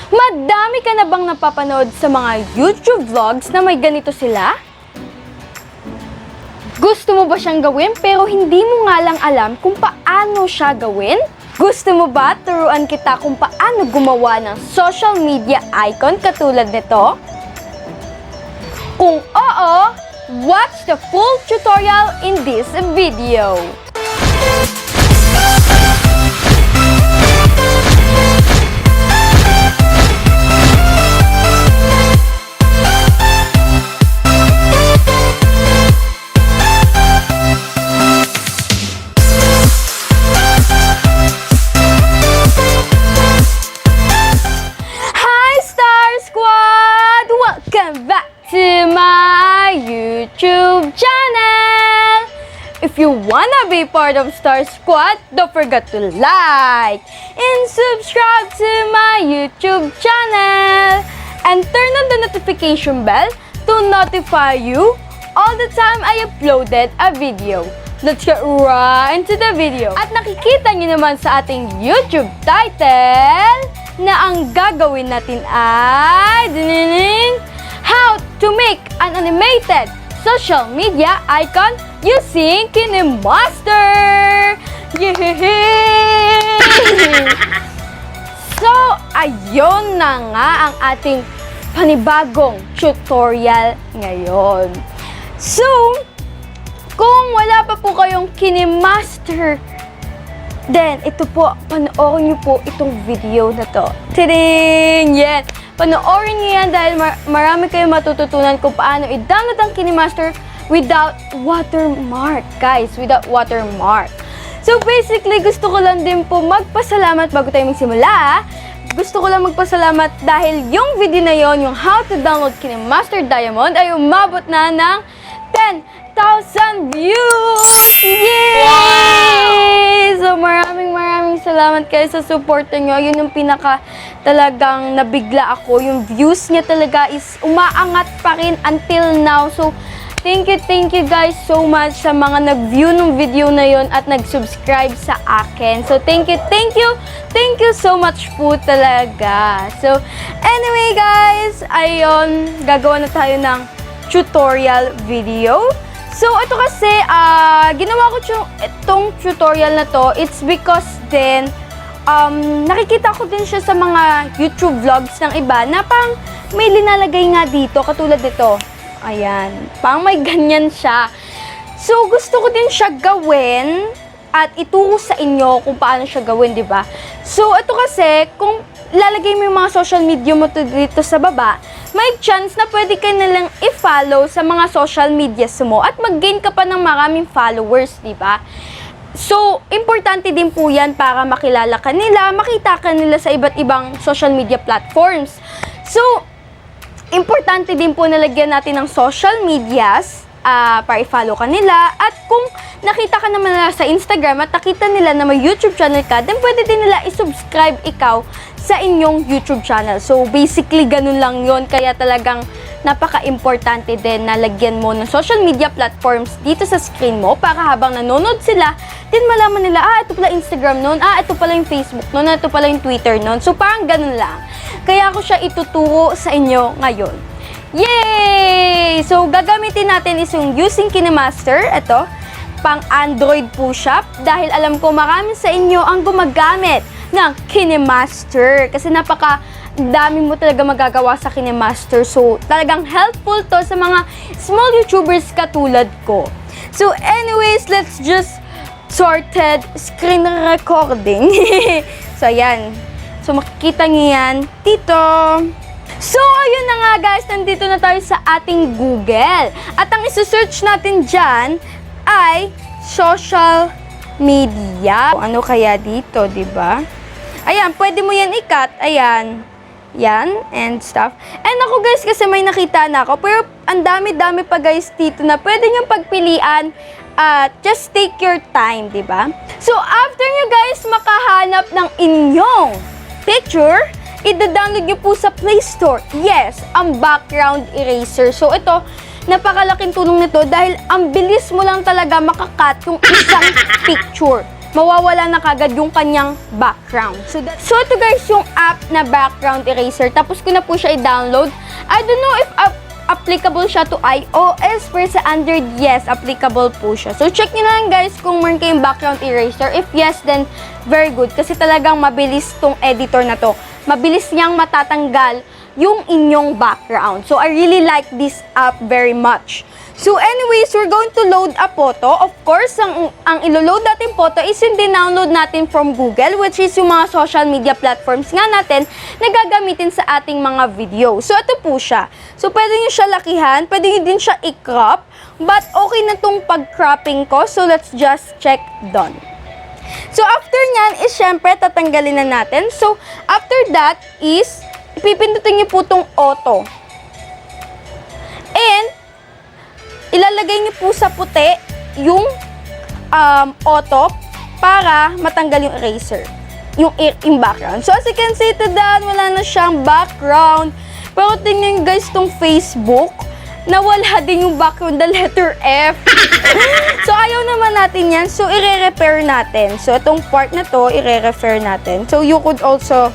Madami ka na bang napapanood sa mga YouTube vlogs na may ganito sila? Gusto mo ba siyang gawin pero hindi mo nga lang alam kung paano siya gawin? Gusto mo ba turuan kita kung paano gumawa ng social media icon katulad nito? Kung oo, watch the full tutorial in this video. To my YouTube channel! If you wanna be part of Star Squad, don't forget to like and subscribe to my YouTube channel and turn on the notification bell to notify you all the time I uploaded a video. Let's get right into the video. At nakikita niyo naman sa ating YouTube title na ang gagawin natin ay how to make an animated social media icon using KineMaster! Yay! So, ayun na nga ang ating panibagong tutorial ngayon. So, kung wala pa po kayong KineMaster, then ito po, panoorin niyo po itong video na to. Tiding! Yan! Panoorin niyo yan dahil marami kayong matututunan kung paano i-download ang KineMaster without watermark, guys. Without watermark. So basically, gusto ko lang din po magpasalamat bago tayo magsimula. Gusto ko lang magpasalamat dahil yung video na yon, yung how to download KineMaster Diamond, ay umabot na ng 10,000 views! Yay! Wow! So maraming salamat kayo sa support nyo. Yun yung pinaka talagang nabigla ako. Yung views niya talaga is umaangat pa rin until now. So thank you guys so much sa mga nag-view ng video na yon at nag-subscribe sa akin. So thank you so much po talaga. So anyway guys, ayun, gagawa na tayo ng tutorial video. So, ito kasi, ginawa ko itong tutorial na to, it's because then, nakikita ko din siya sa mga YouTube vlogs ng iba na pang may linalagay nga dito, katulad nito. Ayan, pang may ganyan siya. So, gusto ko din siya gawin at ituro sa inyo kung paano siya gawin, di ba? So, ito kasi, kung lalagay mo yung mga social media mo dito sa baba, may chance na pwede ka nalang i-follow sa mga social medias mo at mag-gain ka pa ng maraming followers, di ba? So, importante din po yan para makilala ka nila, makita ka nila sa iba't ibang social media platforms. So, importante din po nalagyan natin ng social medias para i-follow ka nila. At kung nakita ka naman nila sa Instagram at nakita nila na may YouTube channel ka, then pwede din nila i-subscribe ikaw sa inyong YouTube channel. So, basically, ganun lang yon. Kaya talagang napaka-importante din na lagyan mo ng social media platforms dito sa screen mo para habang nanonood sila, din malaman nila, ito pala Instagram nun, ito pala yung Facebook nun, ito pala yung Twitter nun. So, parang ganun lang. Kaya ako siya ituturo sa inyo ngayon. Yay! So, gagamitin natin is yung using KineMaster. Ito, pang Android po siya. Dahil alam ko marami sa inyo ang gumagamit ng KineMaster. Kasi dami mo talaga magagawa sa KineMaster. So, talagang helpful to sa mga small YouTubers katulad ko. So, anyways, let's just sorted screen recording. So, ayan. So, makikita niyo yan dito. So, ayun na nga guys. Nandito na tayo sa ating Google. At ang isi-search natin dyan ay social media. Ano kaya dito, di ba? Ayan, pwede mo yan i-cut. Ayan. Yan, and stuff. And ako guys, kasi may nakita na ako. Pero ang dami-dami pa guys dito na pwede niyong pagpilian. Just take your time, di ba? So, after nyo guys makahanap ng inyong picture, i-download nyo po sa Play Store. Yes, ang background eraser. So, ito, napakalaking tulong nito dahil ang bilis mo lang talaga makakat yung isang picture. mawawala na kagad yung kanyang background. So ito guys, yung app na background eraser. Tapos ko na po siya i-download. I don't know if applicable siya to iOS, pero sa Android, yes, applicable po siya. So, check nyo na lang guys kung meron kayong background eraser. If yes, then very good. Kasi talagang mabilis tong editor na to. Mabilis niyang matatanggal yung inyong background. So, I really like this app very much. So, anyways, we're going to load a photo. Of course, ang ilo-load natin photo is yung din-download natin from Google, which is yung mga social media platforms nga natin na gagamitin sa ating mga video. So, ito po siya. So, pwede nyo siya lakihan, pwede nyo din siya i-crop, but okay na tong pag-cropping ko. So, let's just check done. So, after nyan is, syempre, tatanggalin na natin. So, after that is, ipipindutin nyo po tong auto. And, ilalagay niyo po sa puti yung auto para matanggal yung eraser, yung background. So, as you can see, wala na siyang background. Pero tingnan guys tong Facebook, nawala din yung background, the letter F. So, ayaw naman natin yan. So, i-repair natin. So, itong part na to, i-repair natin. So, you could also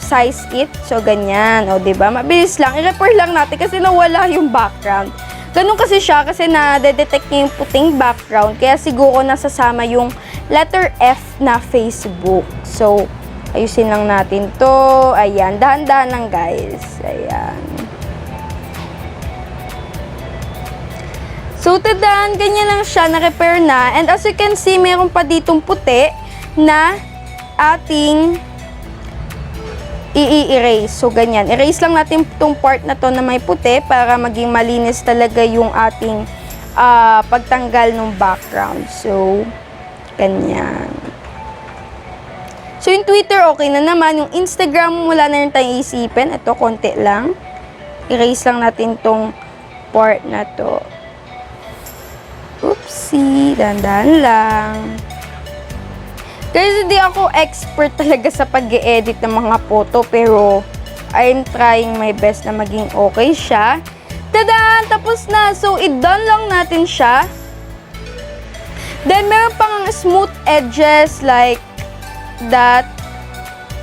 size it. So, ganyan. O, diba? Mabilis lang. I-repair lang natin kasi nawala yung background. Ganun kasi siya kasi na-detect niya yung puting background. Kaya siguro nasasama yung letter F na Facebook. So, ayusin lang natin to. Ayan. Dahan-dahan lang guys. Ayan. So, tadaan. Ganyan lang siya. Na-repair na. And as you can see, meron pa ditong puti na ating i-erase. So, ganyan. Erase lang natin itong part na to na may puti para maging malinis talaga yung ating pagtanggal ng background. So, ganyan. So, yung Twitter, okay na naman. Yung Instagram, wala na rin tayong isipin. Ito, konti lang. Erase lang natin itong part na to. Oopsie. Dandan lang. Guys, hindi ako expert talaga sa pag-e-edit ng mga photo, pero I'm trying my best na maging okay siya. Tada! Tapos na! So, i-done lang natin siya. Then, meron pang smooth edges like that.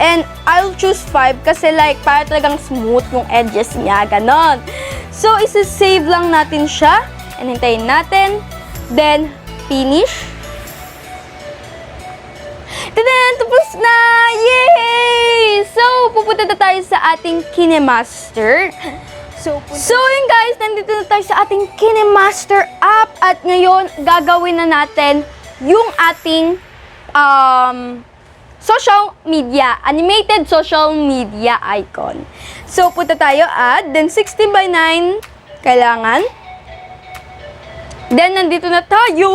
And I'll choose 5 kasi like, para talagang smooth yung edges niya. Ganon. So, isa-save lang natin siya. And hintayin natin. Then, finish. Tada! Tapos na! Yay! So, pupunta na tayo sa ating KineMaster. So yun guys, nandito na tayo sa ating KineMaster app. At ngayon, gagawin na natin yung ating social media, animated social media icon. So, punta tayo at, then 16:9, kailangan. Then, nandito na tayo!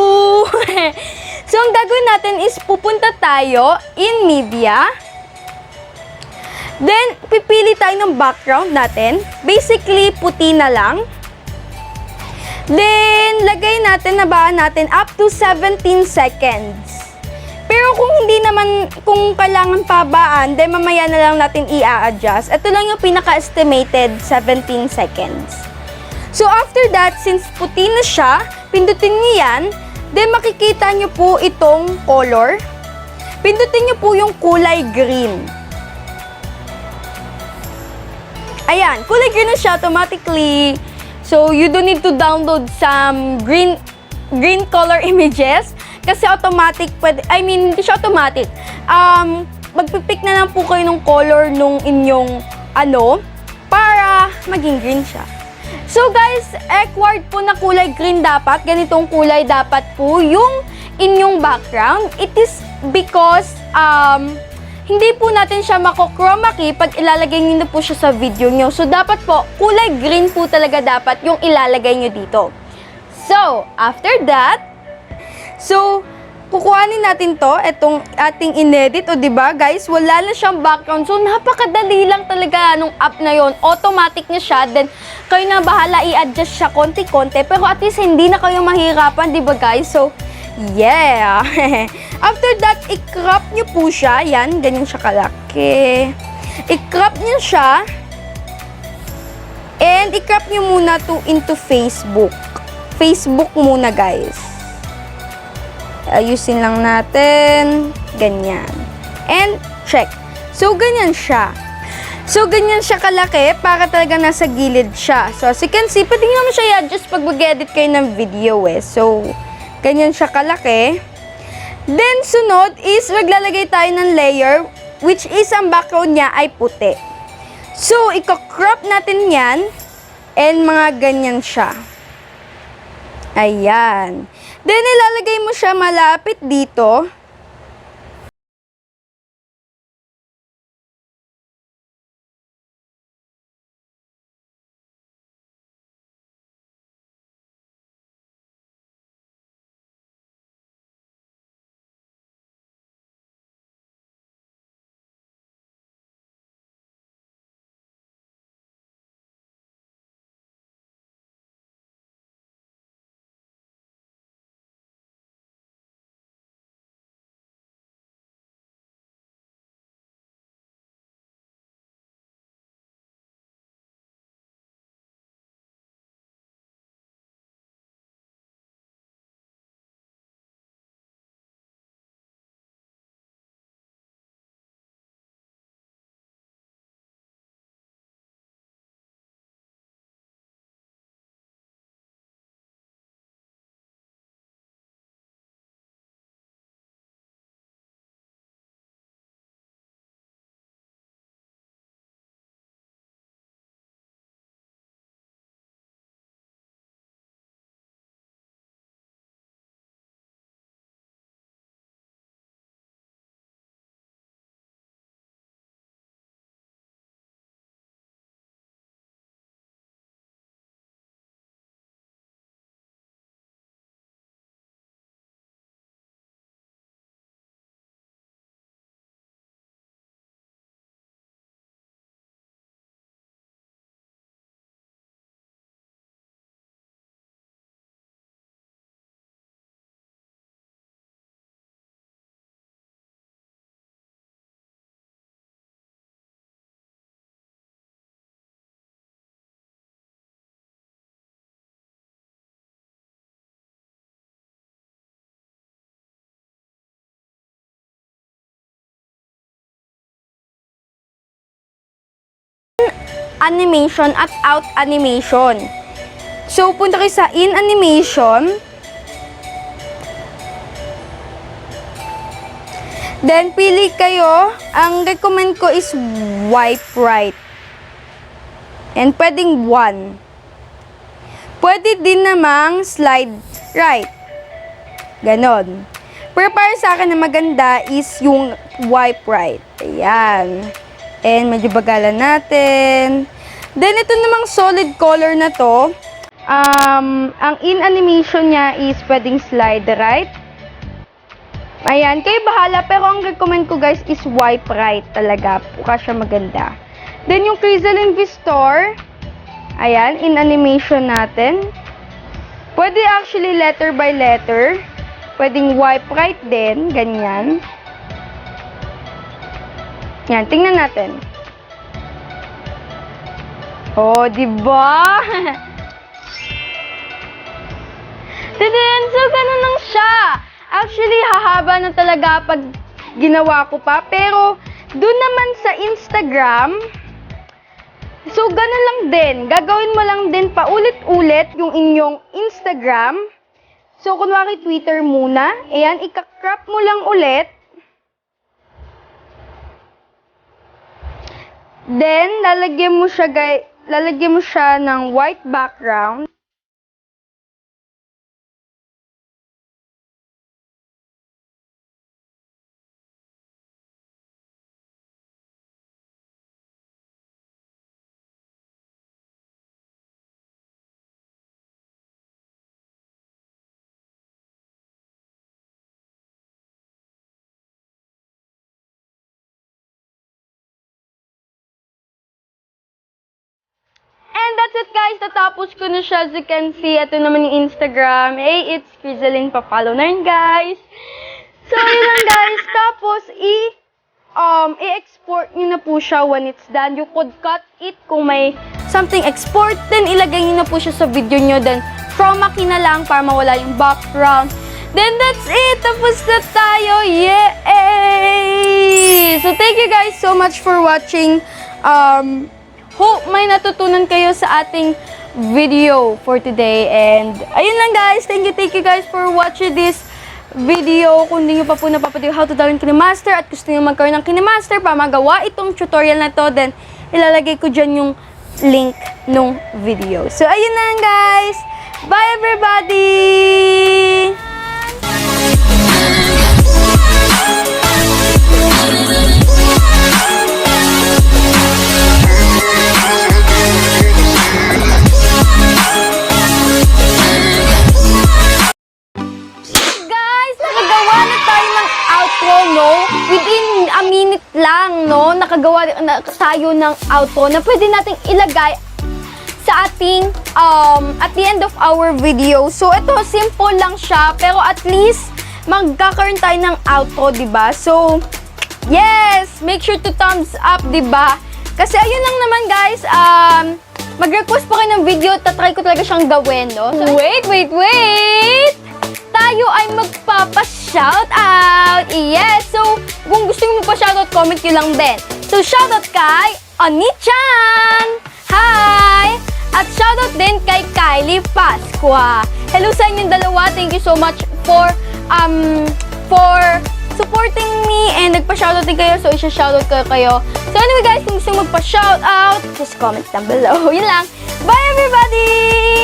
So, ang gagawin natin is pupunta tayo in media. Then, pipili tayo ng background natin. Basically, puti na lang. Then, lagay natin, nabaan natin up to 17 seconds. Pero kung hindi naman, kung kailangan pabaan, then mamaya na lang natin i-adjust. Ito lang yung pinaka-estimated 17 seconds. So, after that, since puti na siya, pindutin niyo yan. Then, makikita nyo po itong color. Pindutin nyo po yung kulay green. Ayan, kulay green na siya automatically. So, you don't need to download some green color images. Kasi automatic, hindi siya automatic. Magpipick na lang po kayo ng color nung inyong para maging green siya. So guys, required po na kulay green dapat. Ganitong kulay dapat po yung inyong background. It is because hindi po natin siya mako-chroma key pag ilalagay nyo na po siya sa video nyo. So dapat po, kulay green po talaga dapat yung ilalagay nyo dito. So, after that, kukuhanin natin to, itong ating inedit, o diba guys, wala na siyang background. So, napakadali lang talaga nung app na yon. Automatic na siya, then kayo na bahala i-adjust siya konti-konti. Pero at least hindi na kayo mahirapan, diba guys? So, yeah! After that, i-crop nyo po siya. Yan, ganyan siya kalaki. I-crop nyo siya. And i-crop nyo muna to into Facebook. Facebook muna guys. Ayusin lang natin. Ganyan. And check. So, ganyan siya. So, ganyan siya kalaki para talaga nasa gilid siya. So, as you can see, pwede naman siya i-adjust pag mag-edit kayo ng video eh. So, ganyan siya kalaki. Then, sunod is maglalagay tayo ng layer, which is ang background niya ay puti. So, i-crop natin yan, and mga ganyan siya. Ayan. Then, ilalagay mo siya malapit dito. Animation at out animation. So, punta kayo sa in animation. Then, pili kayo. Ang recommend ko is wipe right. And pwedeng 1. Pwede din namang slide right. Ganon. Pero para sa akin na maganda is yung wipe right. Ayan. And medyo bagalan natin. Then, ito namang solid color na to. Ang in animation niya is pwedeng slide right. Ayan, kayo bahala. Pero ang recommend ko guys is wipe right talaga. Puka siya maganda. Then, yung Crizzle Investor. Ayan, in animation natin. Pwede actually letter by letter. Pwedeng wipe right din. Ganyan. Yan, tingnan natin. Oh, diba? Then, so ganun lang siya. Actually, hahaba na talaga pag ginawa ko pa. Pero, doon naman sa Instagram, so ganun lang din. Gagawin mo lang din paulit-ulit yung inyong Instagram. So, kunwari Twitter muna. Ayan, ika-crop mo lang ulit. Then, lalagyan mo siya ng white background. And that's it guys, natapos ko na siya. As you can see, ito naman yung Instagram. Hey, it's Crizzling. Pa-follow na rin guys. So, yun lang guys. Tapos, i-export nyo na po siya when it's done. You could cut it kung may something export. Then, ilagay nyo na po siya sa video nyo. Then, chroma key na lang para mawala yung background. then that's it. Tapos na tayo. Yay! So, thank you guys so much for watching. Hope may natutunan kayo sa ating video for today. And, ayun lang guys. Thank you guys for watching this video. Kung hindi nyo pa po napapatiyo how to draw yung KineMaster at gusto nyo magkaroon ng KineMaster para magawa itong tutorial na to, then ilalagay ko dyan yung link nung video. So, ayun lang guys. Bye everybody! Within a minute lang, no? Nakagawa na tayo ng outro na pwede nating ilagay sa ating, at the end of our video. So, ito, simple lang siya, pero at least, magkakaroon tayo ng outro, diba? So, yes! Make sure to thumbs up, diba? Kasi, ayun lang naman, guys, mag-request pa kayo ng video, tatry ko talaga siyang gawin, no? So, wait! Tayo ay magpapa-shoutout! Yes! So, kung gusto nyo magpa-shoutout, comment nyo lang din. So, shoutout kay Oni-chan! Hi! At shoutout din kay Kylie Pasqua. Hello sa inyong dalawa. Thank you so much for supporting me and nagpa-shoutout din kayo. So, isa-shoutout ko kayo. So, anyway guys, kung gusto nyo magpa-shoutout, just comment down below. Yun lang. Bye everybody!